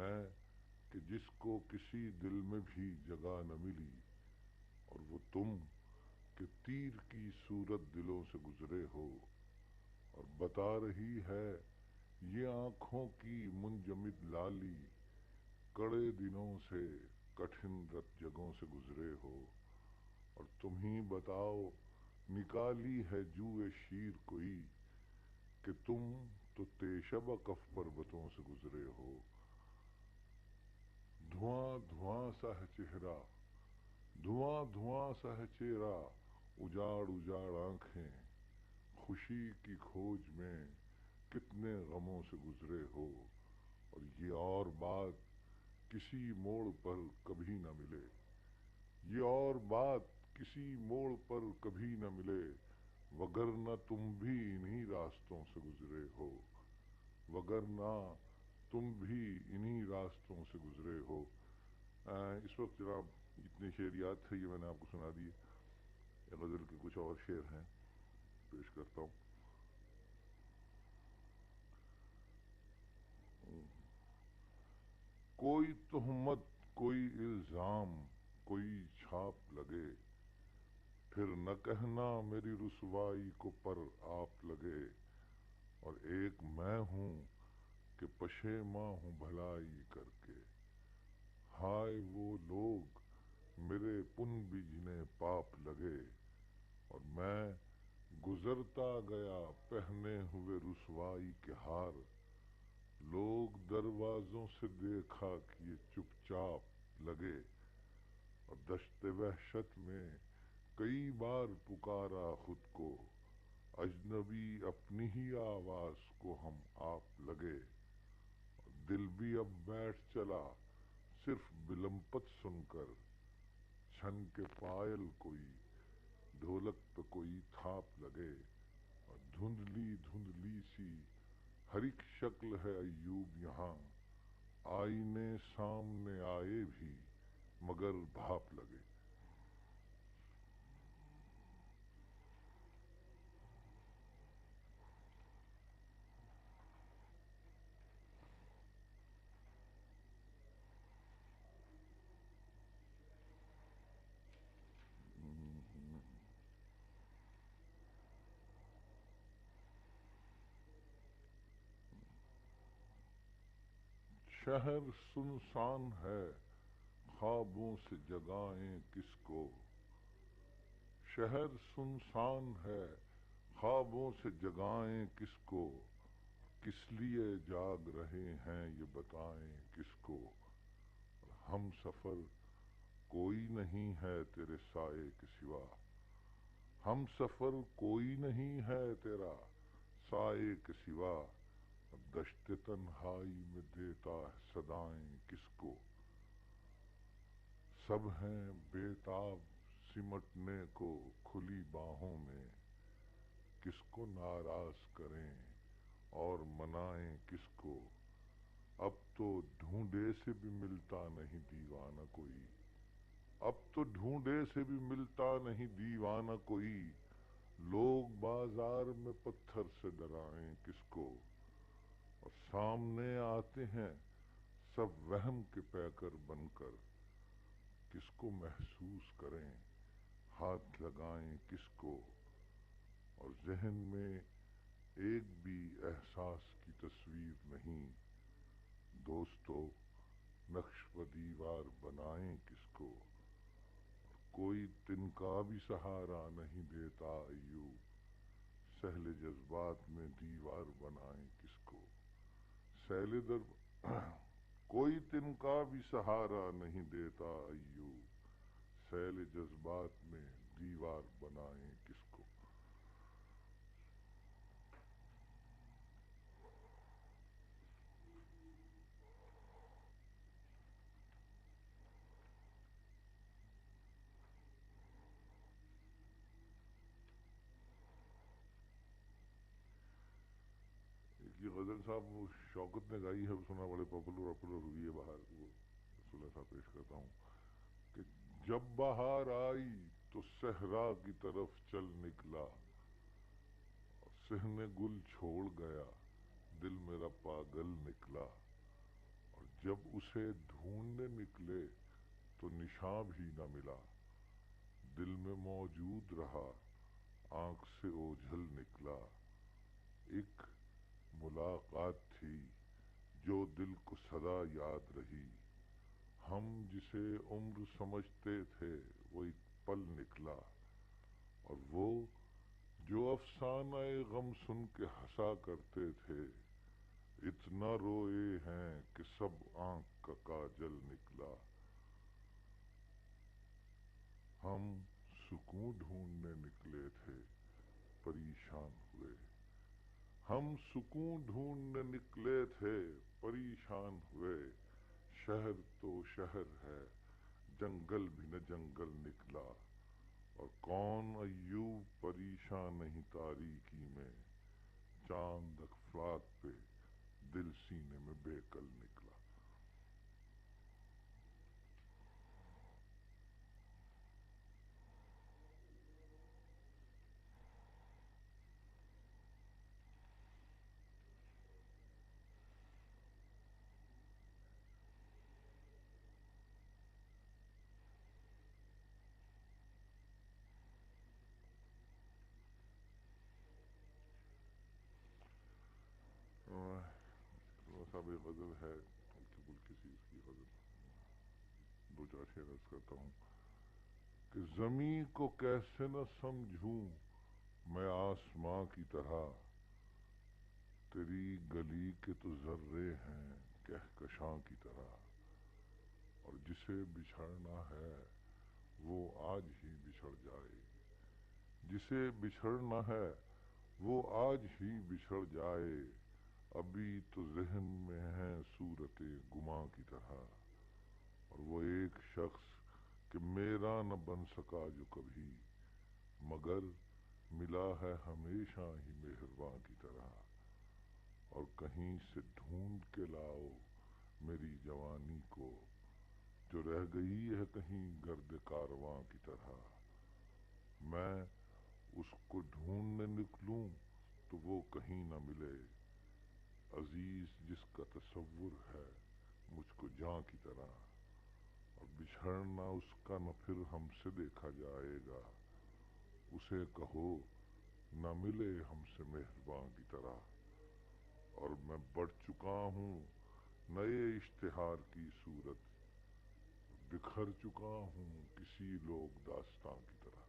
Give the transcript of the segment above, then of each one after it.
میں کہ جس کو کسی دل میں بھی جگہ نہ ملی، اور وہ تم کہ تیر کی صورت دلوں سے گزرے ہو، اور بتا رہی ہے یہ آنکھوں کی منجمد لالی، کڑے دنوں سے کٹھن رت جگوں سے گزرے ہو، اور تم ہی بتاؤ نکالی ہے جوئے شیر کوئی، کہ تم تو تیشب کف پربتوں سے گزرے ہو۔ دھواں دھواں سا ہے چہرہ، دھواں دھواں سا ہے چہرہ، اجاڑ اجاڑ آنکھیں، خوشی کی کھوج میں کتنے غموں سے گزرے ہو، اور یہ اور بات کسی موڑ پر کبھی نہ ملے، یہ اور بات کسی موڑ پر کبھی نہ ملے، وگرنہ تم بھی انہی راستوں سے گزرے ہو، وگرنہ تم بھی انہی راستوں سے گزرے ہو۔ اس وقت جناب اتنے شعر یاد تھے، یہ میں نے آپ کو سنا دیے۔ غزل کے کچھ اور شعر ہیں، پیش کرتا ہوں۔ کوئی تہمت کوئی الزام کوئی چھاپ لگے، پھر نہ کہنا میری رسوائی کو پر آپ لگے، اور ایک میں ہوں کہ پشیماں ہوں بھلائی کر کے، ہائے وہ لوگ میرے پن بھی جنہیں پاپ لگے، اور میں گزرتا گیا پہنے ہوئے رسوائی کے ہار، لوگ دروازوں سے دیکھا کیے چپ چاپ لگے، اور دشت وحشت میں کئی بار پکارا خود کو، اجنبی اپنی ہی آواز کو ہم آپ لگے، اور دل بھی اب بیٹھ چلا صرف بلمپت سن کر، چھن کے پائل کوئی ڈھولک پہ کوئی تھاپ لگے، اور دھندلی دھندلی سی ہر ایک شکل ہے ایوب یہاں، آئینے سامنے آئے بھی مگر بھاپ لگے۔ شہر سنسان ہے خوابوں سے جگائیں کس کو، شہر سنسان ہے خوابوں سے جگائیں کس کو، کس لیے جاگ رہے ہیں یہ بتائیں کس کو، ہم سفر کوئی نہیں ہے تیرے سائے کے سوا، ہم سفر کوئی نہیں ہے تیرا سائے کے سوا، دشت تنہائی میں دیتا ہے صدائیں کس کو، سب ہیں بے تاب سمٹنے کو کھلی باہوں میں، کس کو ناراض کریں اور منائیں کس کو، اب تو ڈھونڈے سے بھی ملتا نہیں دیوانہ کوئی، اب تو ڈھونڈے سے بھی ملتا نہیں دیوانہ کوئی، لوگ بازار میں پتھر سے ڈرائیں کس کو، اور سامنے آتے ہیں سب وہم کے پیکر بن کر، کس کو محسوس کریں ہاتھ لگائیں کس کو، اور ذہن میں ایک بھی احساس کی تصویر نہیں، دوستو نقش و دیوار بنائیں کس کو، اور کوئی تنکا بھی سہارا نہیں دیتا ایوب، سہل جذبات میں دیوار بنائیں کس کو، سیل در کوئی تنکا بھی سہارا نہیں دیتا ایوب، سیل جذبات میں دیوار بنائیں کس کو۔ ایک یہ غزل صاحب وہ شوکت نے گائی ہے، سنا بڑے پاپولر ہوئی ہے باہر، وہ رسول صاحب پیش کرتا ہوں کہ جب بہار آئی تو صحرا کی طرف چل نکلا، اور صحن گل چھوڑ گیا دل میرا پاگل نکلا، اور جب اسے ڈھونڈنے نکلے تو نشاں بھی نہ ملا، دل میں موجود رہا آنکھ سے اوجھل نکلا۔ ایک ملاقات تھی جو دل کو سدا یاد رہی، ہم جسے عمر سمجھتے تھے وہ ایک پل نکلا، اور وہ جو افسانہ غم سن کے ہنسا کرتے تھے، اتنا روئے ہیں کہ سب آنکھ کا کاجل نکلا۔ ہم سکون ڈھونڈنے نکلے تھے پریشان ہوئے، ہم سکون ڈھونڈنے نکلے تھے پریشان ہوئے، شہر تو شہر ہے جنگل بھی نہ جنگل نکلا، اور کون ایوب پریشان نہیں تاریکی میں، چاند افلاک پہ دل سینے میں بے کل نکلا۔ صاحب ایک غزل ہے ہلکی پھلکی سی، اس کی غزل دو چار شعر عرض کرتا ہوں کہ زمیں کو کیسے نہ سمجھوں میں آسماں کی طرح، تیری گلی کے تو ذرے ہیں کہکشاں کی طرح، اور جسے بچھڑنا ہے وہ آج ہی بچھڑ جائے، جسے بچھڑنا ہے وہ آج ہی بچھڑ جائے، ابھی تو ذہن میں ہے صورت گماں کی طرح، اور وہ ایک شخص کہ میرا نہ بن سکا جو کبھی، مگر ملا ہے ہمیشہ ہی مہرباں کی طرح، اور کہیں سے ڈھونڈ کے لاؤ میری جوانی کو، جو رہ گئی ہے کہیں گرد کارواں کی طرح، میں اس کو ڈھونڈنے نکلوں تو وہ کہیں نہ ملے، عزیز جس کا تصور ہے مجھ کو جاں کی طرح، اور بچھڑنا اس کا نہ پھر ہم سے دیکھا جائے گا، اسے کہو نہ ملے ہم سے مہرباں کی طرح، اور میں بڑھ چکا ہوں نئے اشتہار کی صورت، بکھر چکا ہوں کسی لوگ داستاں کی طرح۔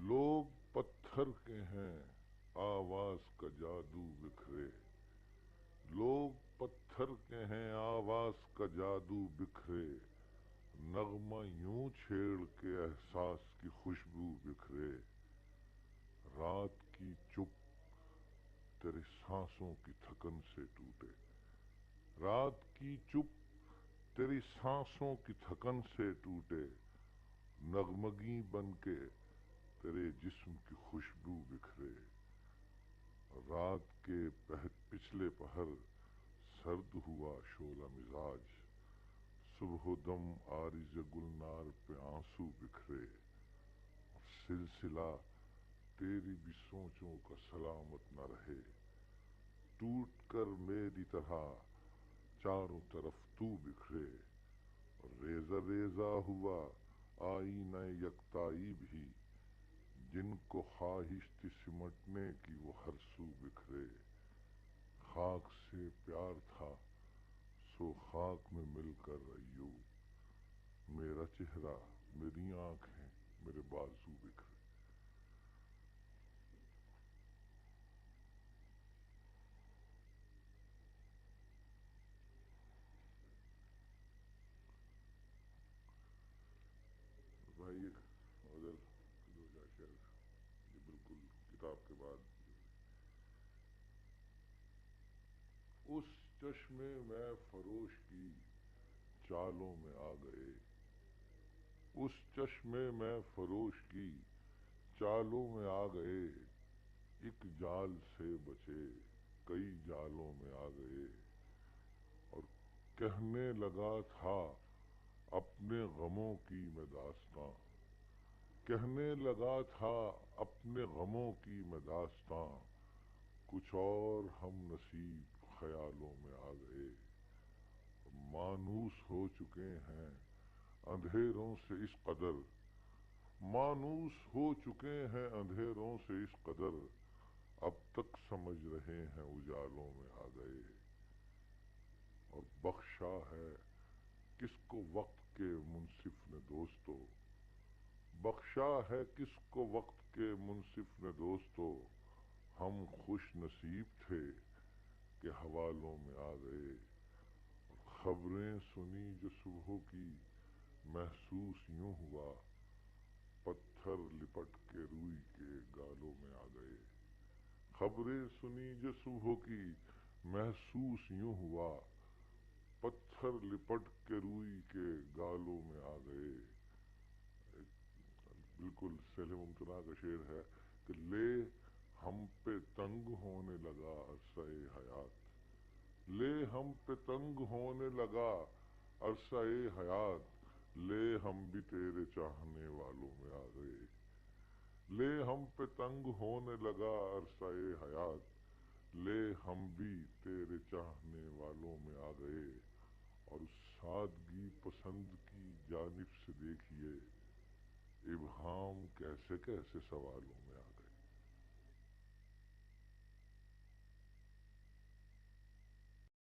لوگ پتھر کے ہیں آواز کا جادو بکھرے، لوگ پتھر کے ہیں آواز کا جادو بکھرے، نغمہ یوں چھیڑ کے احساس کی خوشبو بکھرے، رات کی چپ تیرے سانسوں کی تھکن سے ٹوٹے، رات کی چپ تیری سانسوں کی تھکن سے ٹوٹے، نغمگی بن کے تیرے جسم کی خوشبو بکھرے، رات کے پچھلے پہر سرد ہوا شعلہ مزاج، صبح و دم عارض گلنار پہ آنسو بکھرے، اور سلسلہ تیری بھی سوچوں کا سلامت نہ رہے، ٹوٹ کر میری طرح چاروں طرف تو بکھرے، اور ریزہ ریزہ ہوا آئینہ یکتائی بھی، جن کو خواہش تھی سمٹنے کی وہ ہر سو بکھرے، خاک سے پیار تھا سو خاک میں مل کر ایوب، میرا چہرہ میری آنکھیں میرے بازو بکھرے۔ بھائی ایک غزل دو چار شعر یہ بالکل کتاب کے بعد، اس چشمے میں فروش کی چالوں میں آ گئے، اس چشمے میں فروش کی چالوں میں آ گئے، ایک جال سے بچے کئی جالوں میں آ گئے، اور کہنے لگا تھا اپنے غموں کی میں داستاں، کہنے لگا تھا اپنے غموں کی میں داستاں، کچھ اور ہم نصیب خیالوں میں آ گئے، مانوس ہو چکے ہیں اندھیروں سے اس قدر، مانوس ہو چکے ہیں اندھیروں سے اس قدر، اب تک سمجھ رہے ہیں اجالوں میں آ گئے، اور بخشا ہے کس کو وقت کے منصف نے دوستو، بخشا ہے کس کو وقت کے منصف نے دوستو، ہم خوش نصیب تھے کہ حوالوں میں آ گئے، خبریں سنی جو صبح کی محسوس یوں ہوا، پتھر لپٹ کے روئی کے گالوں میں آ گئے، خبریں سنی جو صبح کی محسوس یوں ہوا، پتھر لپٹ کے روئی کے گالوں میں آ گئے۔ بالکل سیل ممتنع کا شعر ہے کہ لے ہم پہ تنگ ہونے لگا عرصہ حیات، لے ہم پہ تنگ ہونے لگا عرصہ حیات، لے ہم بھی تیرے چاہنے والوں میں آ گئے، لے ہم پہ تنگ ہونے لگا عرصہ حیات، لے ہم بھی تیرے چاہنے والوں میں آ گئے، اور اس سادگی پسند کی جانب سے دیکھیے ابہام کیسے کیسے سوالوں میں